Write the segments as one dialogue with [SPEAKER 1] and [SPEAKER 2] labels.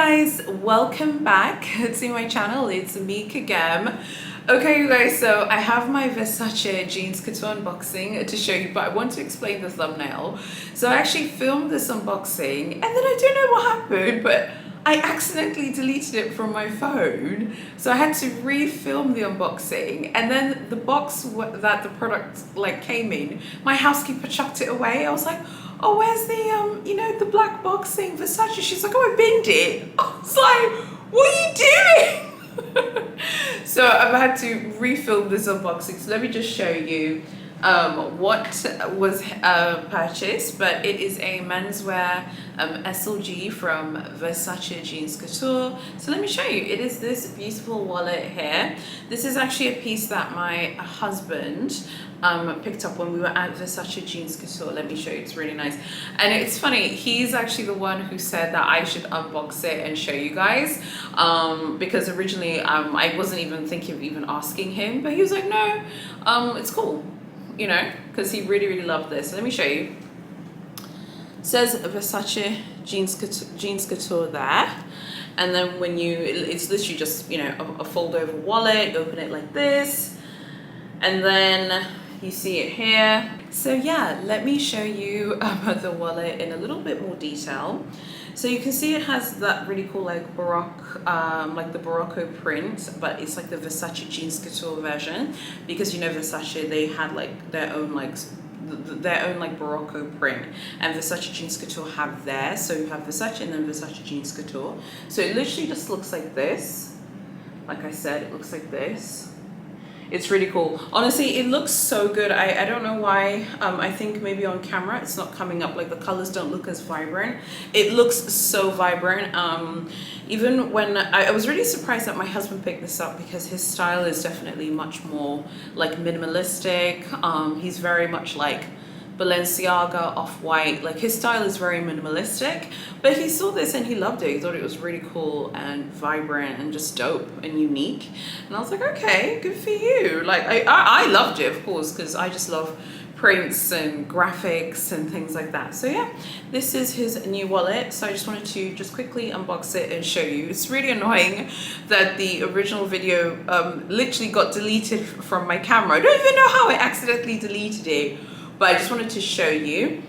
[SPEAKER 1] guys, welcome back to my channel. It's me Kagam. Okay you guys, so I have my Versace jeans couture unboxing to show you, but I want to explain the thumbnail. So I actually filmed this unboxing and then I don't know what happened, but I accidentally deleted it from my phone, so I had to refilm the unboxing, and then the box that the product came in, my housekeeper chucked it away. I was like, oh, where's the the black box saying Versace? She's like, oh, I binned it. I was like, what are you doing? So I've had to refilm this unboxing, so let me just show you what was purchased. But it is a menswear SLG from Versace Jeans Couture. So let me show you. It is this beautiful wallet here. This is actually a piece that my husband picked up when we were at Versace Jeans Couture. Let me show you, it's really nice. And it's funny, he's actually the one who said that I should unbox it and show you guys, because originally I wasn't even thinking of even asking him, but he was like, no, it's cool, because he really loved this. So let me show you. It says Versace Jeans Couture there, and then when it's literally just a fold over wallet. You open it like this, and then you see it here. So yeah, let me show you the wallet in a little bit more detail. So you can see it has that really cool Baroque, the Barocco print, but it's like the Versace Jeans Couture version, because Versace, they had their own Barocco print, and Versace Jeans Couture have theirs. So you have Versace and then Versace Jeans Couture. So it literally just looks like this. Like I said, it looks like this. It's really cool. Honestly, it looks so good. I don't know why. I think maybe on camera it's not coming up. The colors don't look as vibrant. It looks so vibrant. Even when I was really surprised that my husband picked this up, because his style is definitely much more minimalistic. He's very much Balenciaga, Off-White. His style is very minimalistic, but he saw this and he loved it. He thought it was really cool and vibrant and just dope and unique. And I was like, okay, good for you. I loved it, of course, because I just love prints and graphics and things like that. So yeah, this is his new wallet. So I just wanted to quickly unbox it and show you. It's really annoying that the original video literally got deleted from my camera. I don't even know how I accidentally deleted it, but I just wanted to show you.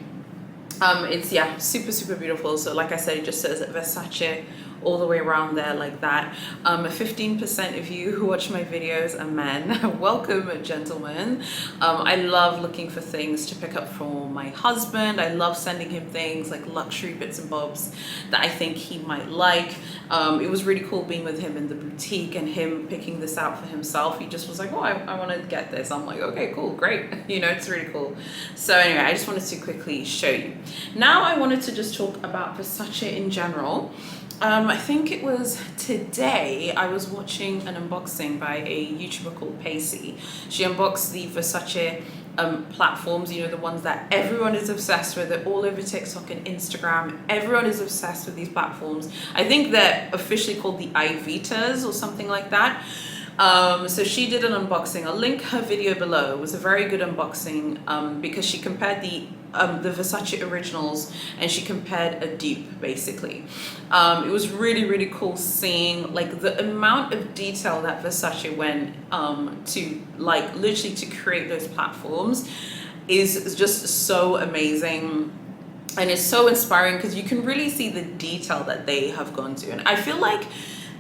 [SPEAKER 1] It's super beautiful. So like I said, it just says Versace all the way around there like that. 15% of you who watch my videos are men. Welcome, gentlemen. I love looking for things to pick up for my husband. I love sending him things like luxury bits and bobs that I think he might like. It was really cool being with him in the boutique and him picking this out for himself. He just was like, oh, I want to get this. I'm like, okay, cool, great. It's really cool. So anyway, I just wanted to quickly show you. Now I wanted to just talk about Versace in general. I think it was today I was watching an unboxing by a YouTuber called Pacey. She unboxed the Versace platforms, the ones that everyone is obsessed with. They're all over TikTok and Instagram. Everyone is obsessed with these platforms. I think they're officially called the Ivitas or something like that. So she did an unboxing. I'll link her video below. It was a very good unboxing because she compared the Versace originals and she compared a dupe, basically. It was really cool seeing the amount of detail that Versace went to literally to create those platforms is just so amazing. And it's so inspiring because you can really see the detail that they have gone to. And I feel like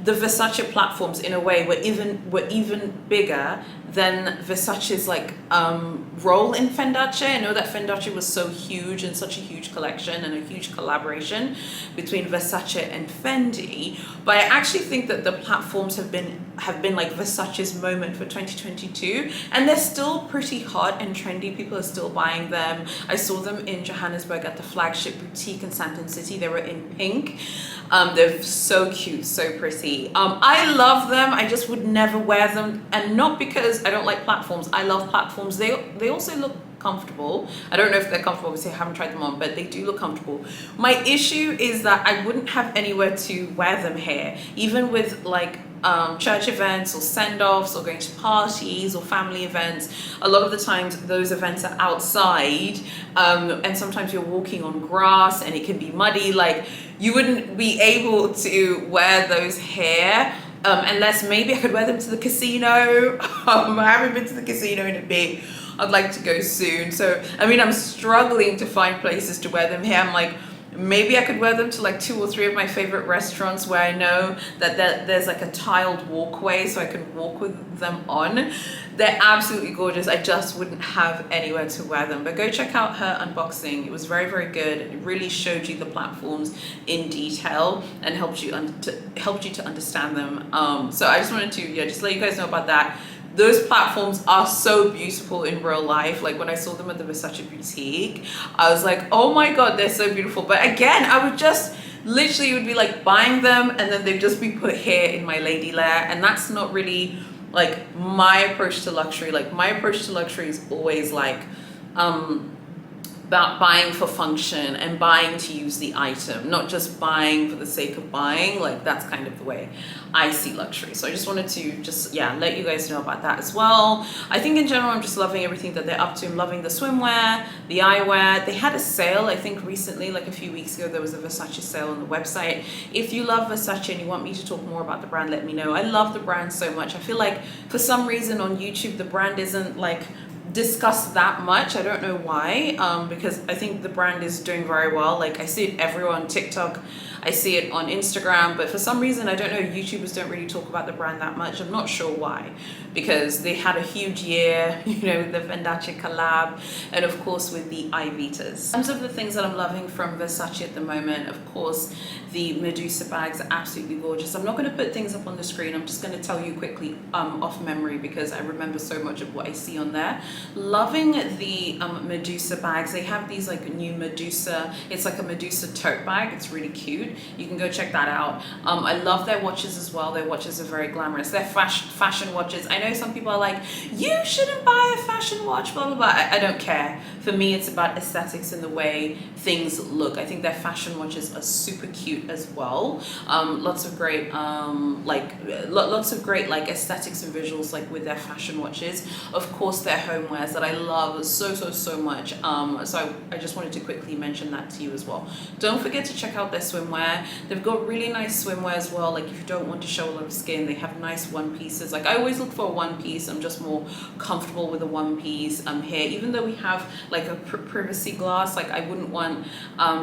[SPEAKER 1] the Versace platforms in a way were even bigger than Versace's role in Fendace. I know that Fendace was so huge and such a huge collection and a huge collaboration between Versace and Fendi, but I actually think that the platforms have been Versace's moment for 2022, and they're still pretty hot and trendy. People are still buying them. I saw them in Johannesburg at the flagship boutique in Sandton City. They were in pink. They're so cute, so pretty. I love them. I just would never wear them, and not because I don't like platforms. I love platforms. They also look comfortable. I don't know if they're comfortable, obviously I haven't tried them on, but they do look comfortable. My issue is that I wouldn't have anywhere to wear them here, even with like church events or send-offs or going to parties or family events. A lot of the times those events are outside, and sometimes you're walking on grass and it can be muddy. Like, you wouldn't be able to wear those here unless maybe I could wear them to the casino. I haven't been to the casino in a bit. I'd like to go soon. So I mean, I'm struggling to find places to wear them here. I'm like, maybe I could wear them to like 2 or 3 of my favorite restaurants where I know that there's like a tiled walkway so I can walk with them on. They're absolutely gorgeous. I just wouldn't have anywhere to wear them. But go check out her unboxing. It was very, very good. It really showed you the platforms in detail and helped you to understand them. So I just wanted to just let you guys know about that. Those platforms are so beautiful in real life. Like, when I saw them at the Versace boutique, I was like, oh my god, they're so beautiful. But again, I would just literally would be like buying them and then they'd just be put here in my lady lair, and that's not really like my approach to luxury. Like, my approach to luxury is always like about buying for function and buying to use the item, not just buying for the sake of buying. Like, that's kind of the way I see luxury. So I just wanted to let you guys know about that as well. I think in general, I'm just loving everything that they're up to. I'm loving the swimwear, the eyewear. They had a sale, I think recently, like a few weeks ago, there was a Versace sale on the website. If you love Versace and you want me to talk more about the brand, let me know. I love the brand so much. I feel like for some reason on YouTube, the brand isn't like discussed that much. I don't know why, because I think the brand is doing very well. Like, I see it everywhere on TikTok, I see it on Instagram, but for some reason, I don't know, YouTubers don't really talk about the brand that much. I'm not sure why, because they had a huge year, you know, with the Versace collab and of course with the Ivitas. In terms of the things that I'm loving from Versace at the moment, of course, the Medusa bags are absolutely gorgeous. I'm not going to put things up on the screen. I'm just going to tell you quickly off memory because I remember so much of what I see on there. Loving the Medusa bags. They have these like new Medusa, it's like a Medusa tote bag. It's really cute. You can go check that out. I love their watches as well. Their watches are very glamorous. They're fashion watches. I know some people are like, you shouldn't buy a fashion watch, blah, blah, blah. I don't care. For me, it's about aesthetics and the way things look. I think their fashion watches are super cute as well. Lots of great like aesthetics and visuals like with their fashion watches. Of course, their homewares that I love so much. So I just wanted to quickly mention that to you as well. Don't forget to check out their swimwear. They've got really nice swimwear as well. Like, if you don't want to show a lot of skin, they have nice one pieces. Like, I always look for a one piece. I'm just more comfortable with a one piece here. Even though we have like a privacy glass, like I wouldn't want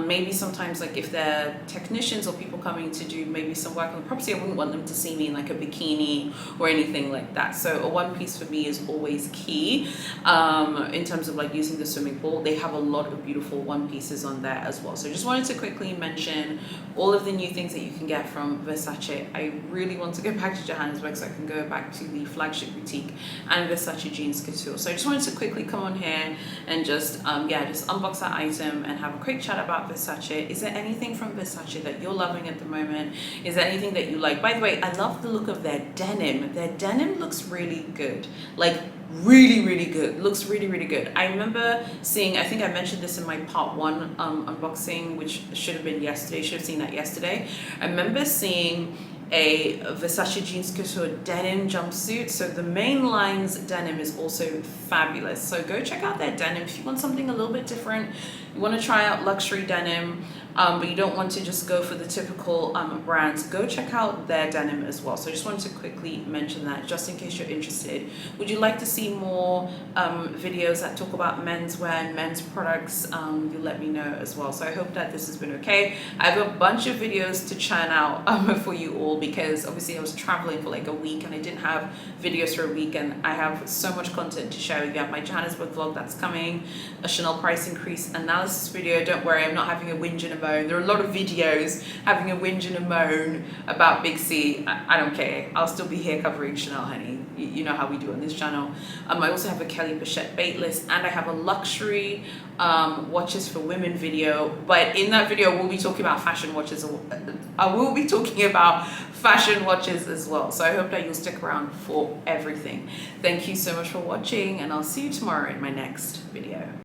[SPEAKER 1] maybe sometimes like if they're technicians or people coming to do maybe some work on the property, I wouldn't want them to see me in like a bikini or anything like that. So a one piece for me is always key in terms of like using the swimming pool. They have a lot of beautiful one pieces on there as well. So just wanted to quickly mention all of the new things that you can get from Versace. I really want to go back to Johannesburg so I can go back to the flagship boutique and Versace Jeans Couture. So I just wanted to quickly come on here and just just unbox that item and have a quick chat about Versace. Is there anything from Versace that you're loving at the moment? Is there anything that you like? By the way, I love the look of their denim. Their denim looks really good. Like, really good. Looks really good. I remember seeing, I think I mentioned this in my part 1 unboxing, which should have been yesterday. Should have seen that yesterday. I remember seeing a Versace Jeans Couture denim jumpsuit. So the main line's denim is also fabulous. So go check out their denim if you want something a little bit different. You want to try out luxury denim, but you don't want to just go for the typical brands. Go check out their denim as well. So I just wanted to quickly mention that just in case you're interested. Would you like to see more videos that talk about menswear and men's products? You let me know as well. So I hope that this has been okay. I have a bunch of videos to churn out for you all because obviously I was traveling for like a week and I didn't have videos for a week, and I have so much content to share with you. I have my Johannesburg vlog that's coming, a Chanel price increase analysis video. Don't worry, I'm not having a whinging about moan. There are a lot of videos having a whinge and a moan about Big C. I don't care. I'll still be here covering Chanel, honey. You know how we do on this channel. I also have a Kelly Pochette bait list, and I have a luxury watches for women video. But in that video, we'll be talking about fashion watches. I will be talking about fashion watches as well. So I hope that you'll stick around for everything. Thank you so much for watching, and I'll see you tomorrow in my next video.